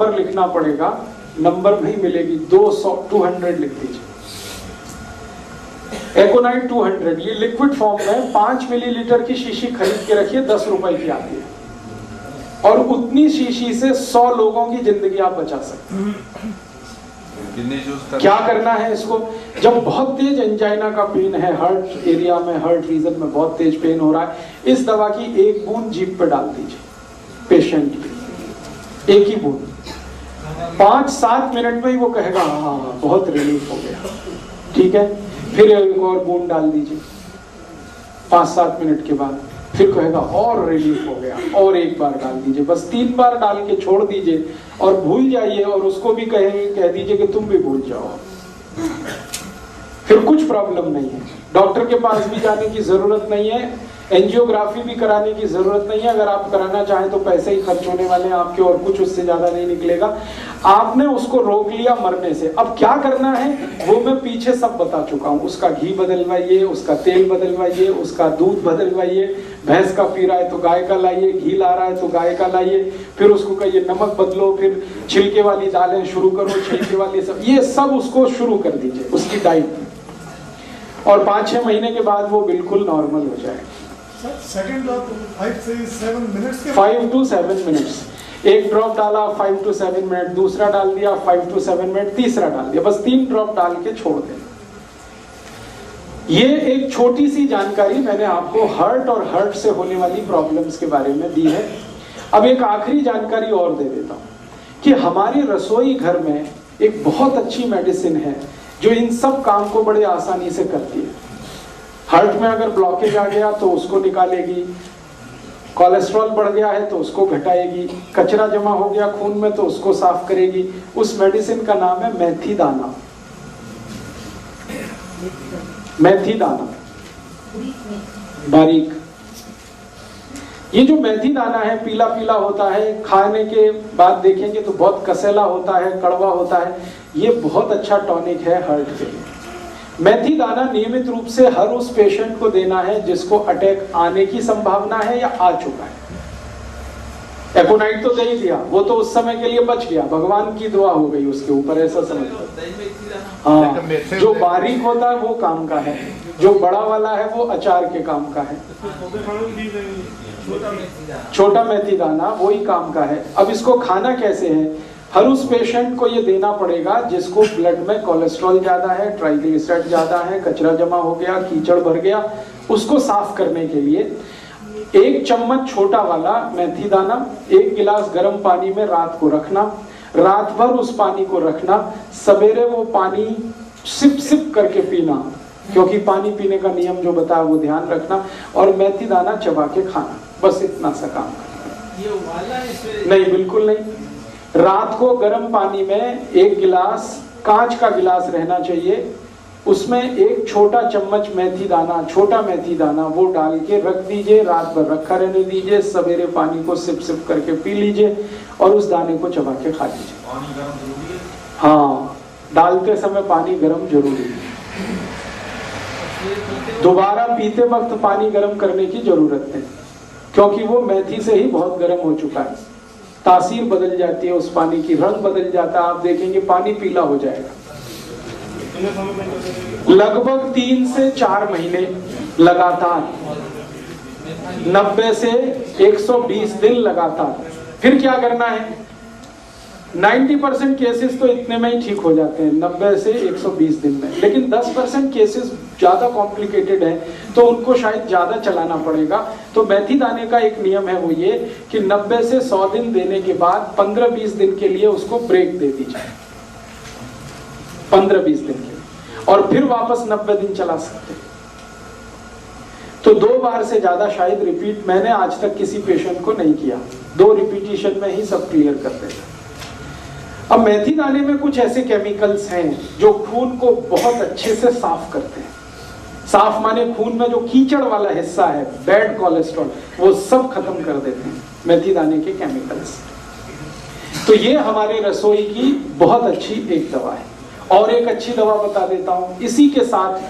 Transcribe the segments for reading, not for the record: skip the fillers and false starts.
Number लिखना पड़ेगा, number भी मिलेगी 200 लिख दीजिए। एकोनाइट 200 ये लिक्विड फॉर्म में 5 मिलीलीटर की शीशी खरीद के रखिए, 10 रुपए की आती है, और उतनी शीशी से 100 लोगों की जिंदगी आप बचा सकते हैं। क्या करना है इसको, जब बहुत तेज एंजाइना का पेन है, हार्ट एरिया में, हार्ट रीजन में बहुत तेज पेन हो रहा है, इस दवा की एक बूंद जीभ पे डाल दीजिए पेशेंट की, एक ही बूंद। 5-7 मिनट में ही वो कहेगा हाँ बहुत रिलीफ हो गया, ठीक है। फिर एक और बूंद डाल दीजिए 5-7 मिनट के बाद, फिर कहेगा और रिलीफ हो गया, और एक बार डाल दीजिए। बस 3 बार डाल के छोड़ दीजिए और भूल जाइए, और उसको भी कह दीजिए कि तुम भी भूल जाओ, फिर कुछ प्रॉब्लम नहीं है। डॉक्टर के पास भी जाने की जरूरत नहीं है, एंजियोग्राफी भी कराने की जरूरत नहीं है। अगर आप कराना चाहें तो पैसे ही खर्च होने वाले हैं आपके, और कुछ उससे ज्यादा नहीं निकलेगा। आपने उसको रोक लिया मरने से। अब क्या करना है वो मैं पीछे सब बता चुका हूं। उसका घी बदलवाइए, उसका तेल बदलवाइए, उसका दूध बदलवाइए, भैंस का पी रहा है तो गाय का लाइए, घी ला रहा है तो गाय का लाइए, फिर उसको कहिए नमक बदलो, फिर छिलके वाली दालें शुरू करो, छिलके वाली सब, ये सब उसको शुरू कर दीजिए उसकी डाइट में, और 5-6 महीने के बाद वो बिल्कुल नॉर्मल हो जाएगा। सेकंड ड्रॉप 5 से 7 मिनट्स के 5 to 7 मिनट्स, एक ड्रॉप डाला 5 to 7 मिनट, दूसरा डाल दिया 5 to 7 मिनट, तीसरा डाल दिया, बस 3 ड्रॉप डाल के छोड़ देना। ये एक छोटी सी जानकारी मैंने आपको हार्ट और हार्ट से होने वाली प्रॉब्लम्स के बारे में दी है। अब एक आखिरी जानकारी और दे देता हूं कि हमारे रसोई घर में एक बहुत अच्छी मेडिसिन है जो इन सब काम को बड़े आसानी से करती है। हार्ट में अगर ब्लॉकेज आ गया तो उसको निकालेगी, कोलेस्ट्रॉल बढ़ गया है तो उसको घटाएगी, कचरा जमा हो गया खून में तो उसको साफ करेगी। उस मेडिसिन का नाम है मेथी दाना। मेथी दाना बारीक, ये जो मेथी दाना है पीला पीला होता है, खाने के बाद देखेंगे तो बहुत कसेला होता है, कड़वा होता है। ये बहुत अच्छा टॉनिक है हार्ट के लिए। मेथी दाना नियमित रूप से हर उस पेशेंट को देना है जिसको अटैक आने की संभावना है या आ चुका है। एकोनाइट तो दे ही दिया, वो तो उस समय के लिए बच गया, भगवान की दुआ हो गई उसके ऊपर, ऐसा समझो। हाँ, जो बारीक होता है वो काम का है, जो बड़ा वाला है वो अचार के काम का है। छोटा मेथी दाना वही काम का है। अब इसको खाना कैसे है, हर उस पेशेंट को ये देना पड़ेगा जिसको ब्लड में कोलेस्ट्रॉल ज्यादा है, ट्राइग्लिसराइड ज्यादा है, कचरा जमा हो गया, कीचड़ भर गया, उसको साफ करने के लिए 1 चम्मच छोटा वाला मेथी दाना 1 गिलास गर्म पानी में रात को रखना, रात भर उस पानी को रखना, सवेरे वो पानी सिप सिप करके पीना, क्योंकि पानी पीने का नियम जो बताया वो ध्यान रखना, और मेथी दाना चबा के खाना। बस इतना सा काम करना। नहीं, बिल्कुल नहीं। रात को गर्म पानी में 1 गिलास, कांच का गिलास रहना चाहिए, उसमें 1 छोटा चम्मच मेथी दाना, छोटा मेथी दाना वो डाल के रख दीजिए, रात भर रखा रहने दीजिए, सवेरे पानी को सिप सिप करके पी लीजिए और उस दाने को चबा के खा लीजिए। हाँ, डालते समय पानी गर्म जरूरी है। दोबारा पीते वक्त पानी गर्म करने की जरूरत है, क्योंकि वो मेथी से ही बहुत गर्म हो चुका है, तासीर बदल जाती है उस पानी की, रंग बदल जाता है, आप देखेंगे पानी पीला हो जाएगा। लगभग 3 से 4 महीने लगातार, 90 से 120 दिन लगातार। फिर क्या करना है, 90% केसेस तो इतने में ही ठीक हो जाते हैं, 90 से 120 दिन में, लेकिन 10% केसेस ज्यादा कॉम्प्लिकेटेड हैं तो उनको शायद ज्यादा चलाना पड़ेगा। तो मेथी दाने का एक नियम है, वो ये कि 90 से 100 दिन देने के बाद 15-20 दिन के लिए उसको ब्रेक दे दीजिए, 15-20 दिन के लिए, और फिर वापस 90 दिन चला सकते हैं। तो 2 बार से ज्यादा शायद रिपीट मैंने आज तक किसी पेशेंट को नहीं किया, 2 रिपीटिशन में ही सब क्लियर कर देता। अब मेथी दाने में कुछ ऐसे केमिकल्स हैं जो खून को बहुत अच्छे से साफ करते हैं। साफ माने खून में जो कीचड़ वाला हिस्सा है, बैड कोलेस्ट्रॉल, वो सब खत्म कर देते हैं मेथी दाने के केमिकल्स। तो ये हमारे रसोई की बहुत अच्छी एक दवा है। और एक अच्छी दवा बता देता हूं, इसी के साथ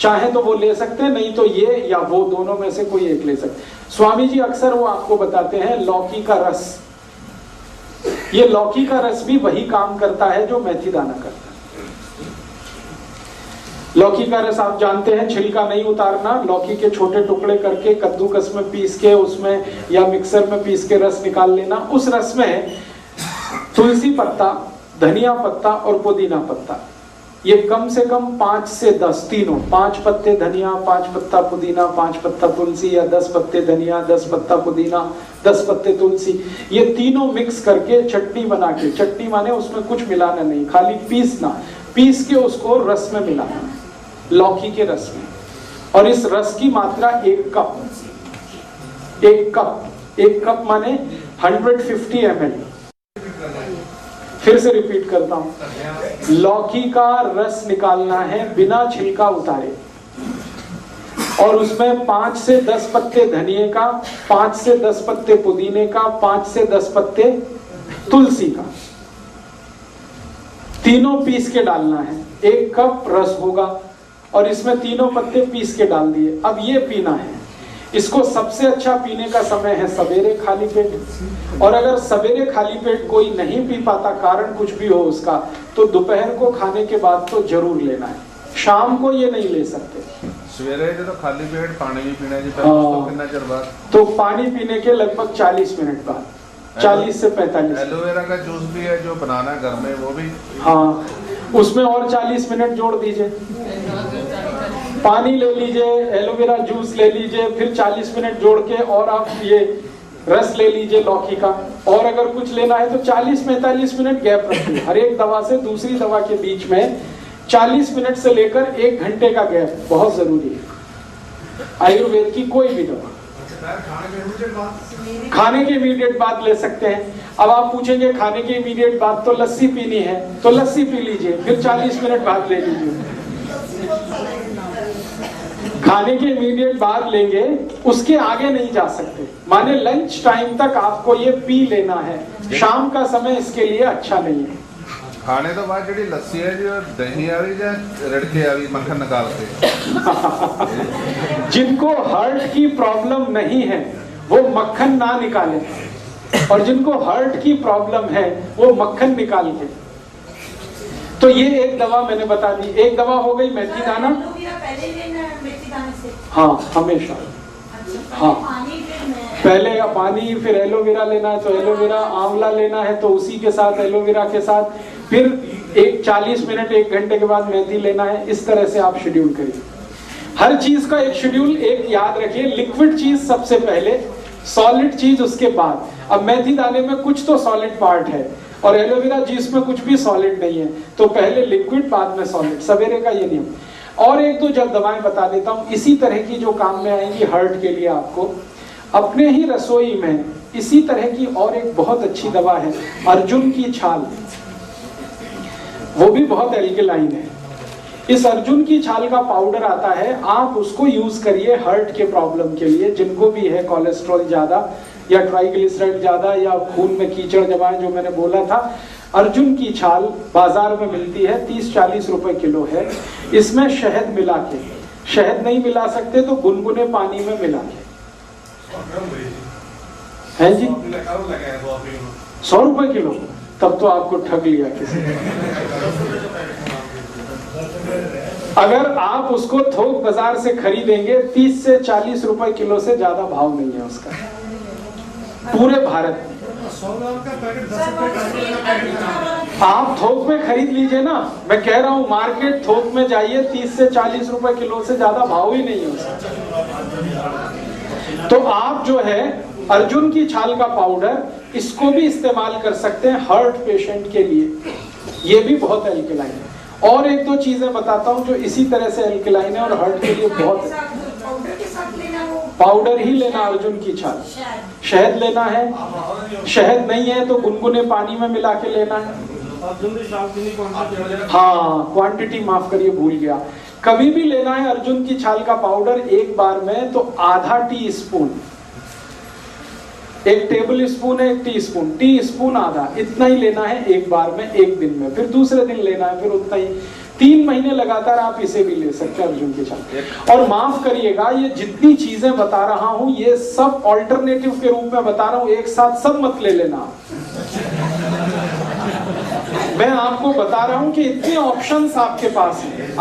चाहे तो वो ले सकते हैं, नहीं तो ये या वो दोनों में से कोई एक ले सकते हैं। स्वामी जी अक्सर वो आपको बताते हैं लौकी का रस, ये लौकी का रस भी वही काम करता है जो मेथी दाना करता है। लौकी का रस आप जानते हैं, छिलका नहीं उतारना, लौकी के छोटे टुकड़े करके कद्दूकस में पीस के उसमें या मिक्सर में पीस के रस निकाल लेना। उस रस में तुलसी पत्ता, धनिया पत्ता और पुदीना पत्ता, ये कम से कम 5 से 10 तीनों, 5 पत्ते धनिया, 5 पत्ता पुदीना, 5 पत्ता तुलसी, या 10 पत्ते धनिया, 10 पत्ता पुदीना, 10 पत्ते तुलसी, ये तीनों मिक्स करके चटनी बना के, चटनी माने उसमें कुछ मिलाना नहीं, खाली पीसना, पीस के उसको रस में मिलाना, लौकी के रस में। और इस रस की मात्रा 1 कप, 1 कप माने 150 ml। फिर से रिपीट करता हूं, लौकी का रस निकालना है बिना छिलका उतारे, और उसमें 5 से 10 पत्ते धनिए का, 5 से 10 पत्ते पुदीने का, 5 से 10 पत्ते तुलसी का, तीनों पीस के डालना है। 1 कप रस होगा और इसमें तीनों पत्ते पीस के डाल दिए। अब ये पीना है। इसको सबसे अच्छा पीने का समय है सवेरे खाली पेट, और अगर सवेरे खाली पेट कोई नहीं पी पाता, कारण कुछ भी हो उसका, तो दोपहर को खाने के बाद तो जरूर लेना है, शाम को ये नहीं ले सकते। सवेरे जो तो खाली पेट पानी भी पीना जी, कितना देर बाद? तो पानी पीने के लगभग 40 मिनट बाद, 40 से 45। एलोवेरा का जूस भी है जो बनाना घर में, वो भी? हाँ, उसमें और 40 मिनट जोड़ दीजिए। पानी ले लीजिए, एलोवेरा जूस ले लीजिए, फिर 40 मिनट जोड़ के और आप ये रस ले लीजिए लौकी का, और अगर कुछ लेना है तो 40-45 मिनट गैप रखिए। हर एक दवा से दूसरी दवा के बीच में 40 मिनट से लेकर 1 घंटे का गैप बहुत जरूरी है, आयुर्वेद की कोई भी दवा। खाने के इमीडिएट बाद ले सकते हैं। अब आप पूछेंगे खाने के इमीडिएट बाद तो लस्सी पीनी है, तो लस्सी पी लीजिए, फिर 40 मिनट बाद ले लीजिए। खाने के इमीडिएट बाद लेंगे, उसके आगे नहीं जा सकते, माने लंच टाइम तक आपको ये पी लेना है, शाम का समय इसके लिए अच्छा नहीं है। खाने तो बाद जी लस्सी है जो दही आ रही है, रड़के आ रही मक्खन निकाल के। जिनको हार्ट की प्रॉब्लम नहीं है वो मक्खन ना निकाले, और जिनको हार्ट की प्रॉब्लम है वो मक्खन निकाल के। तो ये एक दवा मैंने बता दी। एक दवा हो गई मेथी दाना, पहले लेना है मेथी दाने से? हाँ, हमेशा। हाँ, पहले पानी, फिर एलोवेरा लेना है तो एलोवेरा, आंवला लेना है तो उसी के साथ एलोवेरा के साथ, फिर 40 मिनट 1 घंटे के बाद मेथी लेना है। इस तरह से आप शेड्यूल करिए। हर चीज का एक शेड्यूल, एक याद रखिए, लिक्विड चीज सबसे पहले, सॉलिड चीज उसके बाद। अब मेथी दाने में कुछ तो सॉलिड पार्ट है, और एलोवेरा जूस में कुछ भी सॉलिड नहीं है, तो पहले लिक्विड बाद में सॉलिड, सवेरे का ये नियम। और एक दो जब दवाएं बता देता हूं इसी तरह की जो काम में आएंगी हार्ट के लिए। आपको अपने ही रसोई में इसी तरह की और एक बहुत अच्छी दवा है, अर्जुन की छाल, वो भी बहुत एल्कलाइन है। इस अर्जुन की छाल का पाउडर आता है, आप उसको यूज करिए हार्ट के प्रॉब्लम के लिए, जिनको भी है कोलेस्ट्रॉल ज्यादा या ट्राइग्लिसराइड ज्यादा या खून में कीचड़ जमा है, जो मैंने बोला था। अर्जुन की छाल बाजार में मिलती है, 30-40 रुपए किलो है। इसमें शहद मिला के, शहद नहीं मिला सकते तो गुनगुने पानी में मिला के, है जी, 100 रुपए किलो। तब तो आपको ठग लिया किसी ने। अगर आप उसको थोक बाजार से खरीदेंगे 30 से 40 रुपए किलो से ज्यादा भाव नहीं है उसका पूरे भारत में। 100 ग्राम का पैकेट 10 रुपए का। आप थोक में खरीद लीजिए ना, मैं कह रहा हूँ मार्केट थोक में जाइए, 30 से 40 रुपए किलो से ज्यादा भाव ही नहीं है उसका। तो आप जो है अर्जुन की छाल का पाउडर, इसको भी इस्तेमाल कर सकते हैं हार्ट पेशेंट के लिए, ये भी बहुत एल्कलाइन है। और एक दो चीजें बताता हूँ जो इसी तरह से एल्कलाइन है और हार्ट के लिए बहुत। पाउडर ही लेना अर्जुन की छाल, शहद लेना है, शहद नहीं है तो गुनगुने पानी में मिला के लेना है। हाँ, क्वांटिटी माफ करिए, भूल गया। कभी भी लेना है अर्जुन की छाल का पाउडर एक बार में तो आधा टी स्पून, 1 टेबल स्पून है 1 टी स्पून आधा, इतना ही लेना है एक बार में, एक दिन में, फिर दूसरे दिन लेना है, फिर उतना ही। 3 महीने लगातार आप इसे भी ले सकते हैं अर्जुन की छाल। और माफ करिएगा, ये जितनी चीजें बता रहा हूं ये सब ऑल्टरनेटिव के रूप में बता रहा हूं, एक साथ सब मत ले लेना। मैं आपको बता रहा हूं कि इतने ऑप्शंस आपके पास हैं।